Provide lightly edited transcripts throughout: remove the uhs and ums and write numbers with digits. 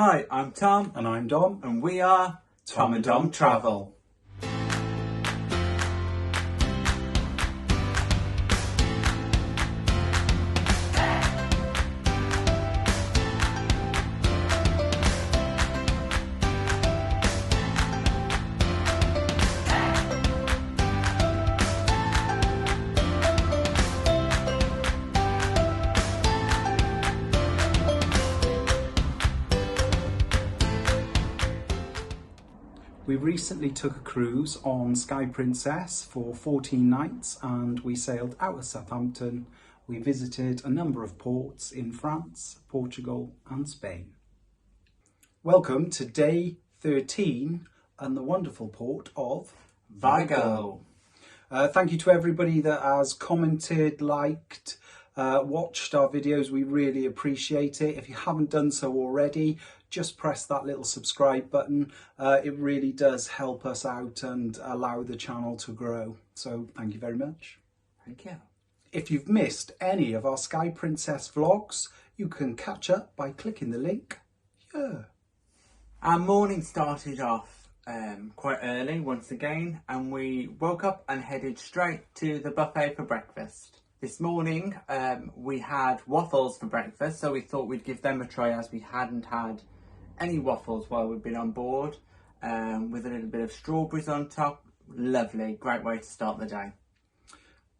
Hi, I'm Tom. And I'm Dom. And we are Tom and Dom Travel. We recently took a cruise on Sky Princess for 14 nights and we sailed out of Southampton. We visited a number of ports in France, Portugal and Spain. Welcome to day 13 and the wonderful port of Vigo. Thank you to everybody that has commented, liked, watched our videos. We really appreciate it. If you haven't done so already, just press that little subscribe button. It really does help us out and allow the channel to grow. So thank you very much. Thank you. If you've missed any of our Sky Princess vlogs, you can catch up by clicking the link here. Our morning started off quite early once again, and we woke up and headed straight to the buffet for breakfast. This morning we had waffles for breakfast, so we thought we'd give them a try as we hadn't had any waffles while we've been on board, with a little bit of strawberries on top. Lovely, great way to start the day.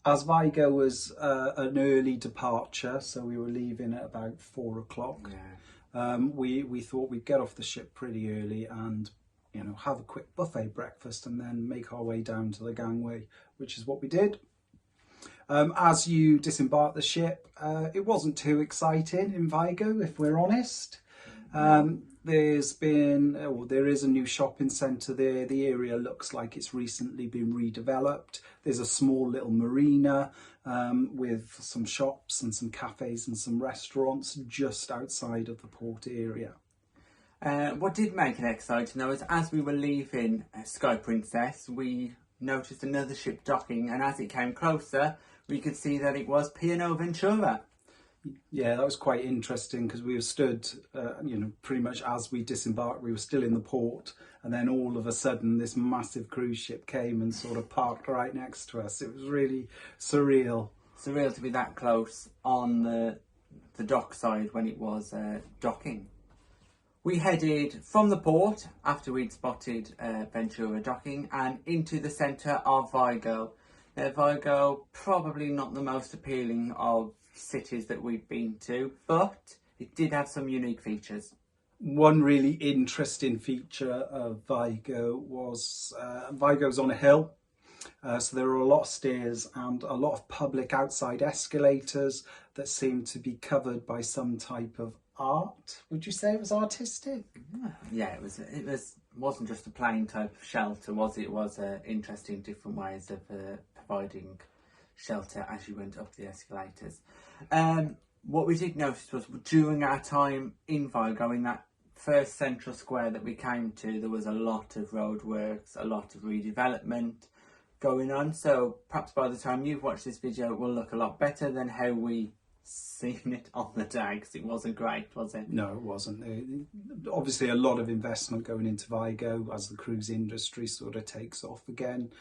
As Vigo was an early departure, so we were leaving at about 4 o'clock. Yeah. We thought we'd get off the ship pretty early and have a quick buffet breakfast and then make our way down to the gangway, which is what we did. As you disembark the ship, it wasn't too exciting in Vigo, if we're honest. There is a new shopping centre there. The area looks like it's recently been redeveloped. There's a small little marina with some shops and some cafes and some restaurants just outside of the port area. What did make it exciting though is as we were leaving Sky Princess, we noticed another ship docking, and as it came closer, we could see that it was P&O Ventura. Yeah, that was quite interesting because we were stood, pretty much as we disembarked, we were still in the port, and then all of a sudden this massive cruise ship came and sort of parked right next to us. It was really surreal. Surreal to be that close on the dock side when it was docking. We headed from the port after we'd spotted Ventura docking and into the centre of Vigo. Now, Vigo, probably not the most appealing of cities that we've been to, but it did have some unique features. One really interesting feature of Vigo was Vigo's on a hill, so there are a lot of stairs and a lot of public outside escalators that seem to be covered by some type of art. Would you say it was artistic? Yeah, it wasn't just a plain type of shelter, was it? It was interesting different ways of providing shelter as you went up the escalators. What we did notice was during our time in Vigo, in that first central square that we came to, there was a lot of roadworks, a lot of redevelopment going on. So perhaps by the time you've watched this video, it will look a lot better than how we seen it on the day, because it wasn't great, was it? No, it wasn't. Obviously a lot of investment going into Vigo as the cruise industry sort of takes off again.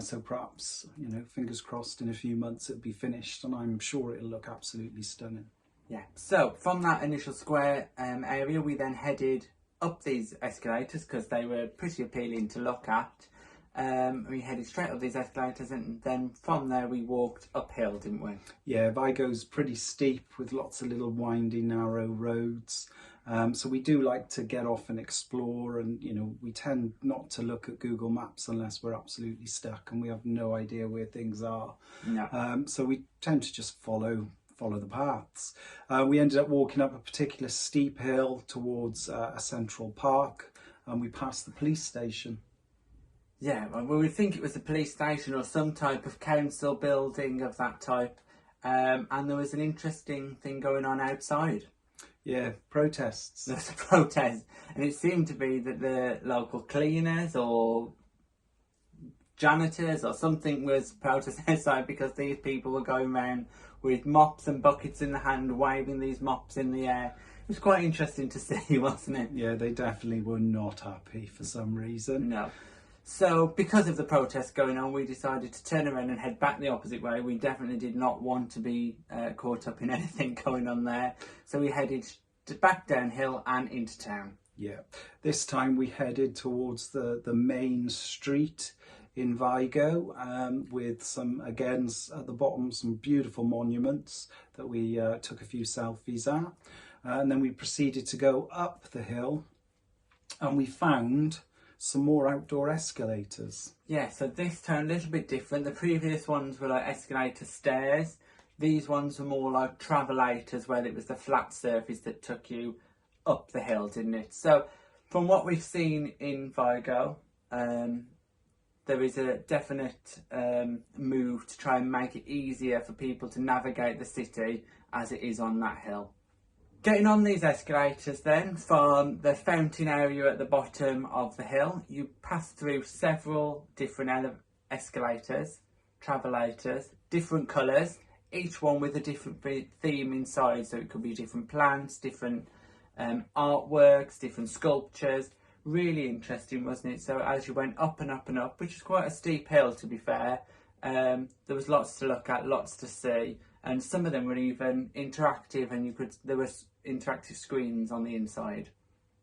So perhaps, fingers crossed in a few months it'll be finished, and I'm sure it'll look absolutely stunning. Yeah, so from that initial square area, we then headed up these escalators because they were pretty appealing to look at. We headed straight up these escalators, and then from there we walked uphill, didn't we? Yeah, Vigo's pretty steep with lots of little winding, narrow roads. So we do like to get off and explore, and we tend not to look at Google Maps unless we're absolutely stuck and we have no idea where things are. No. So we tend to just follow the paths. We ended up walking up a particular steep hill towards a central park, and we passed the police station. Yeah, well, we think it was a police station or some type of council building of that type, and there was an interesting thing going on outside. Yeah, protests. There was a protest, and it seemed to be that the local cleaners or janitors or something was protesting outside because these people were going around with mops and buckets in the hand, waving these mops in the air, was quite interesting to see, wasn't it? Yeah, they definitely were not happy for some reason. No. So, because of the protests going on, we decided to turn around and head back the opposite way. We definitely did not want to be caught up in anything going on there. So we headed back downhill and into town. Yeah, this time we headed towards the main street in Vigo, with some, again, at the bottom, some beautiful monuments that we took a few selfies at. And then we proceeded to go up the hill, and we found some more outdoor escalators. Yeah, so this time a little bit different. The previous ones were like escalator stairs. These ones were more like travelators, where it was the flat surface that took you up the hill, didn't it? So from what we've seen in Vigo, there is a definite move to try and make it easier for people to navigate the city as it is on that hill. Getting on these escalators then, from the fountain area at the bottom of the hill, you pass through several different escalators, travelators, different colours, each one with a different theme inside. So it could be different plants, different artworks, different sculptures. Really interesting, wasn't it? So as you went up and up and up, which is quite a steep hill to be fair, there was lots to look at, lots to see, and some of them were even interactive, and there was interactive screens on the inside.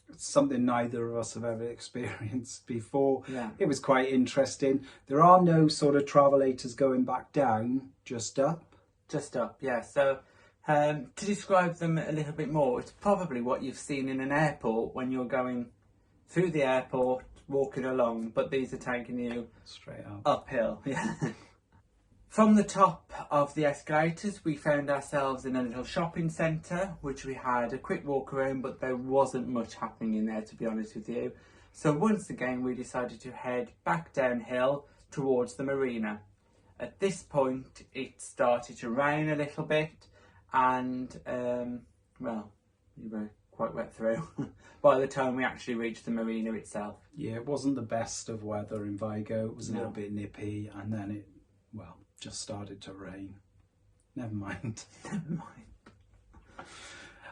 It's something neither of us have ever experienced before. Yeah. It was quite interesting. There are no sort of travelators going back down, just up. Just up, yeah. So to describe them a little bit more, it's probably what you've seen in an airport when you're going through the airport, walking along, but these are taking you straight up. Uphill. Yeah. From the top of the escalators, we found ourselves in a little shopping centre, which we had a quick walk around, but there wasn't much happening in there, to be honest with you. So once again, we decided to head back downhill towards the marina. At this point, it started to rain a little bit, and well, you were quite wet through by the time we actually reached the marina itself. Yeah, it wasn't the best of weather in Vigo. It was a little bit nippy, and then it, well, just started to rain. Never mind. Never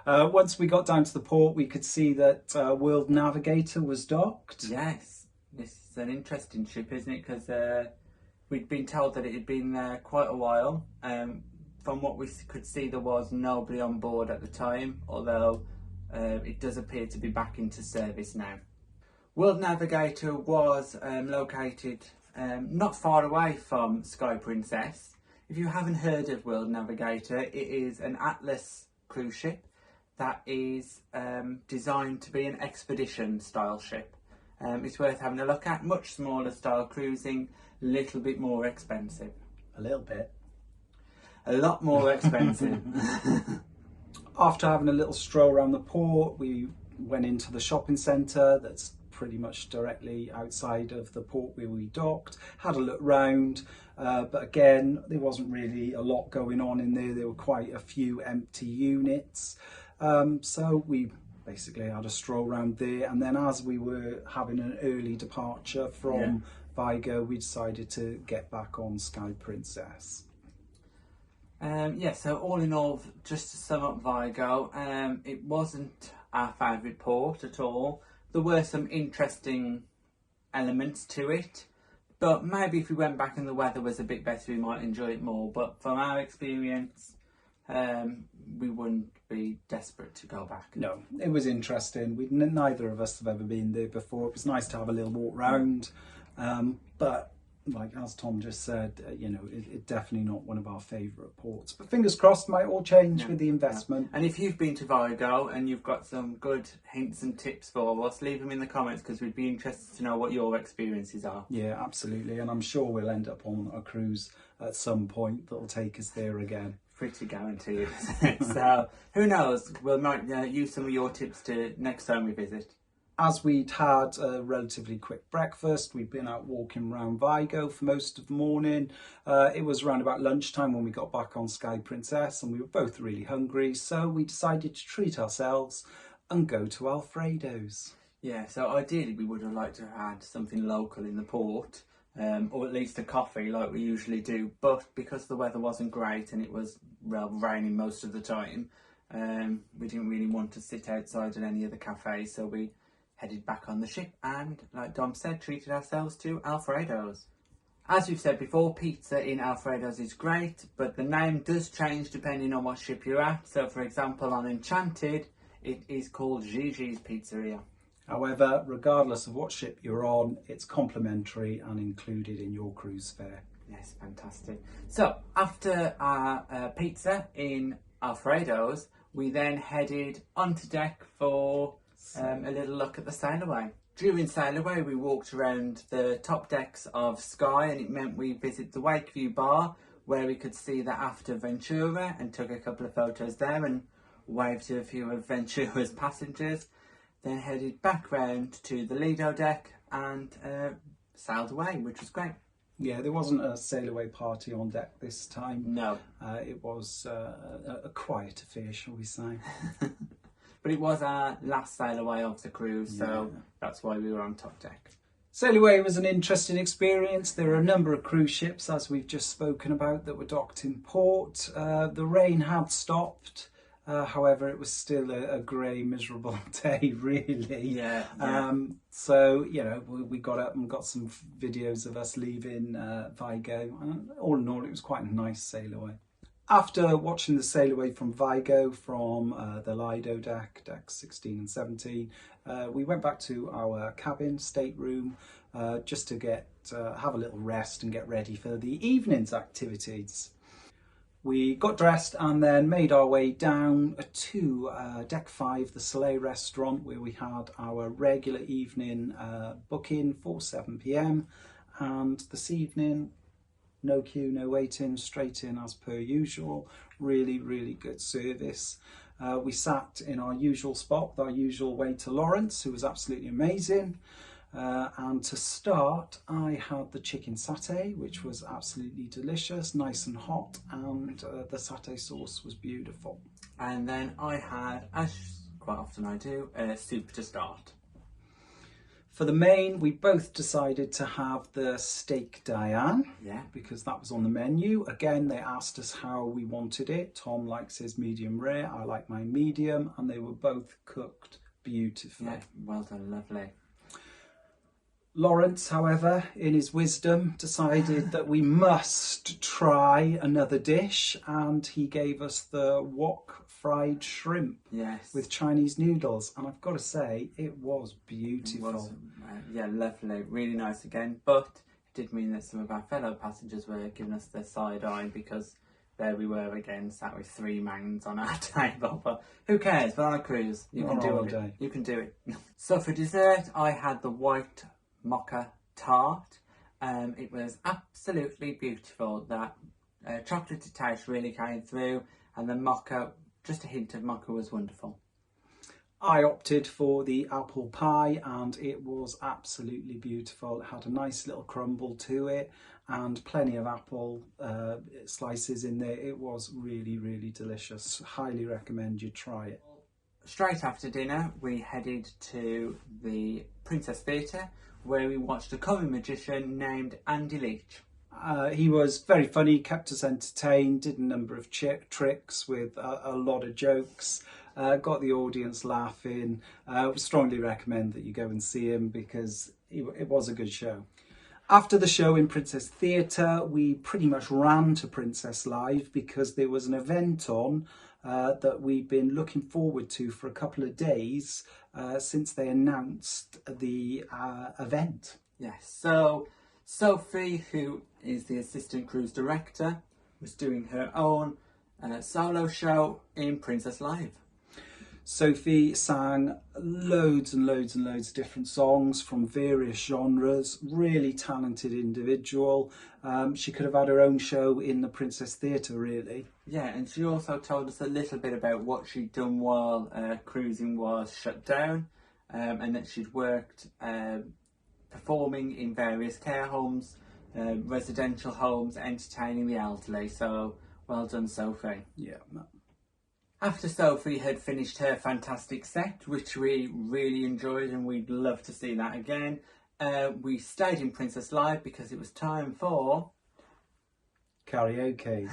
mind. Once we got down to the port, we could see that World Navigator was docked. Yes, this is an interesting ship, isn't it? Because we'd been told that it had been there quite a while. From what we could see, there was nobody on board at the time, although it does appear to be back into service now. World Navigator was located not far away from Sky Princess. If you haven't heard of World Navigator, it is an Atlas cruise ship that is designed to be an expedition style ship. It's worth having a look at. Much smaller style cruising, a little bit more expensive. A little bit. A lot more expensive. After having a little stroll around the port, we went into the shopping centre that's pretty much directly outside of the port where we docked. Had a look round, but again, there wasn't really a lot going on in there. There were quite a few empty units. So we basically had a stroll around there, and then as we were having an early departure from Vigo, we decided to get back on Sky Princess. So all in all, just to sum up Vigo, it wasn't our favourite port at all. There were some interesting elements to it, but maybe if we went back and the weather was a bit better, we might enjoy it more. But from our experience, we wouldn't be desperate to go back. No, it was interesting. Neither of us have ever been there before. It was nice to have a little walk round, but like as Tom just said, it's definitely not one of our favourite ports. But fingers crossed, might all change with the investment. And if you've been to Vigo and you've got some good hints and tips for us, leave them in the comments, because we'd be interested to know what your experiences are. Yeah, absolutely. And I'm sure we'll end up on a cruise at some point that'll take us there again. Pretty guaranteed. So who knows? We might use some of your tips to next time we visit. As we'd had a relatively quick breakfast, we'd been out walking around Vigo for most of the morning. It was around about lunchtime when we got back on Sky Princess, and we were both really hungry, so we decided to treat ourselves and go to Alfredo's. Yeah, so ideally we would have liked to have had something local in the port, or at least a coffee like we usually do, but because the weather wasn't great and it was raining most of the time, We didn't really want to sit outside at any of the cafes, so we headed back on the ship and, like Dom said, treated ourselves to Alfredo's. As we've said before, pizza in Alfredo's is great, but the name does change depending on what ship you're at. So, for example, on Enchanted, it is called Gigi's Pizzeria. However, regardless of what ship you're on, it's complimentary and included in your cruise fare. Yes, fantastic. So, after our pizza in Alfredo's, we then headed onto deck for a little look at the sail away. During sail away, we walked around the top decks of Sky, and it meant we visit the Wakeview bar, where we could see the after Ventura and took a couple of photos there and waved to a few of Ventura's passengers. Then headed back round to the Lido deck and sailed away, which was great. Yeah, there wasn't a sail away party on deck this time. No. It was a quiet affair, shall we say. But it was our last sail away of the cruise, so that's why we were on top deck. Sail away was an interesting experience. There are a number of cruise ships, as we've just spoken about, that were docked in port. The rain had stopped. However, it was still a grey, miserable day, really. Yeah. So, you know, we got up and got some videos of us leaving Vigo. And all in all, it was quite a nice sail away. After watching the sail away from Vigo, from the Lido deck, decks 16 and 17, we went back to our cabin, stateroom, just to have a little rest and get ready for the evening's activities. We got dressed and then made our way down to Deck 5, the Soleil restaurant, where we had our regular evening booking for 7 p.m. And this evening, no queue, no waiting, straight in as per usual. Really, really good service. We sat in our usual spot with our usual waiter Lawrence, who was absolutely amazing. And to start, I had the chicken satay, which was absolutely delicious, nice and hot, and the satay sauce was beautiful. And then I had, as quite often I do, soup to start. For the main, we both decided to have the steak Diane, because that was on the menu. Again, they asked us how we wanted it. Tom likes his medium rare, I like my medium, and they were both cooked beautifully. Yeah, well done, lovely. Lawrence, however, in his wisdom, decided that we must try another dish, and he gave us the wok fried shrimp with Chinese noodles. And I've got to say, it was beautiful. It was, yeah, lovely, really nice again. But it did mean that some of our fellow passengers were giving us the side eye, because there we were again, sat with 3 mains on our table. But who cares? We're on a cruise. You can do it. You can do it. So for dessert, I had the white mocha tart. It was absolutely beautiful. That chocolatey taste really came through, and the mocha, just a hint of mocha, was wonderful. I opted for the apple pie, and it was absolutely beautiful. It had a nice little crumble to it and plenty of apple slices in there. It was really, really delicious. Highly recommend you try it. Straight after dinner, we headed to the Princess Theatre, where we watched a comic magician named Andy Leach. He was very funny, kept us entertained, did a number of tricks with a lot of jokes, got the audience laughing. Would strongly recommend that you go and see him, because it was a good show. After the show in Princess Theatre, we pretty much ran to Princess Live, because there was an event on that we've been looking forward to for a couple of days since they announced the event. Yes, so Sophie, who is the assistant cruise director, was doing her own solo show in Princess Live. Sophie sang loads and loads and loads of different songs from various genres. Really talented individual. She could have had her own show in the Princess Theatre, really. Yeah, and she also told us a little bit about what she'd done while cruising was shut down, and that she'd worked performing in various care homes, residential homes, entertaining the elderly. So well done, Sophie. Yeah. After Sophie had finished her fantastic set, which we really enjoyed and we'd love to see that again, we stayed in Princess Live because it was time for Karaoke.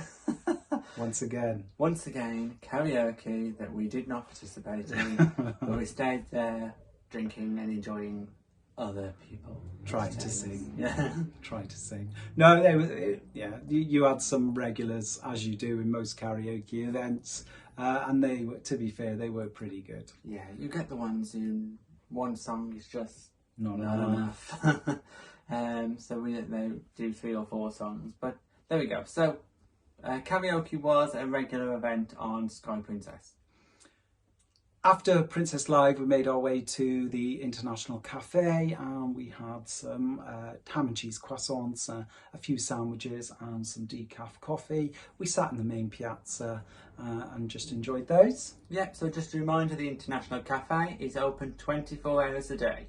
Once again, karaoke that we did not participate in, but we stayed there drinking and enjoying other people trying to sing. Yeah. Trying to sing. No, they were, yeah, you had some regulars, as you do in most karaoke events, and they were, to be fair, they were pretty good. Yeah, you get the ones who one song is just Not enough. So they do 3 or 4 songs, but there we go. So karaoke was a regular event on Sky Princess. After Princess Live, we made our way to the International Cafe, and we had some ham and cheese croissants, a few sandwiches and some decaf coffee. We sat in the main piazza and just enjoyed those. Yep, so just a reminder, the International Cafe is open 24 hours a day.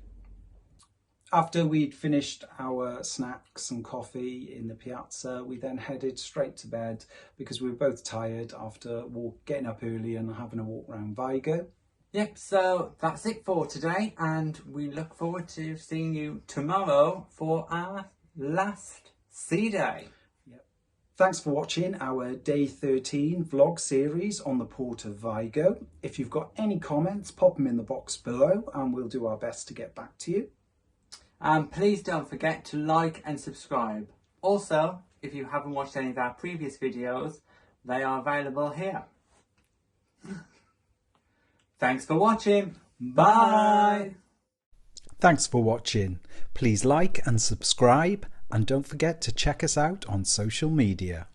After we'd finished our snacks and coffee in the piazza, we then headed straight to bed because we were both tired after getting up early and having a walk around Vigo. Yep, so that's it for today, and we look forward to seeing you tomorrow for our last sea day. Yep. Thanks for watching our Day 13 vlog series on the port of Vigo. If you've got any comments, pop them in the box below and we'll do our best to get back to you. And please don't forget to like and subscribe. Also, if you haven't watched any of our previous videos, they are available here. Thanks for watching. Bye. Thanks for watching. Please like and subscribe, and don't forget to check us out on social media.